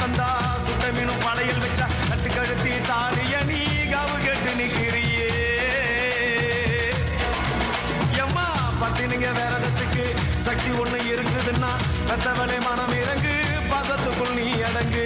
தந்தா சுட்ட மீனும் பழையல் வச்சா கட்டு கழுத்தி தாலிய நீ காவு கேட்டு நிக்கிறியே எம்மா பத்தினிங்க வேறதத்துக்கு சக்தி ஒண்ணு இருக்குதுன்னா பெத்தவளை மனம் இறங்கு பாசத்துக்குள் நீ அடங்கு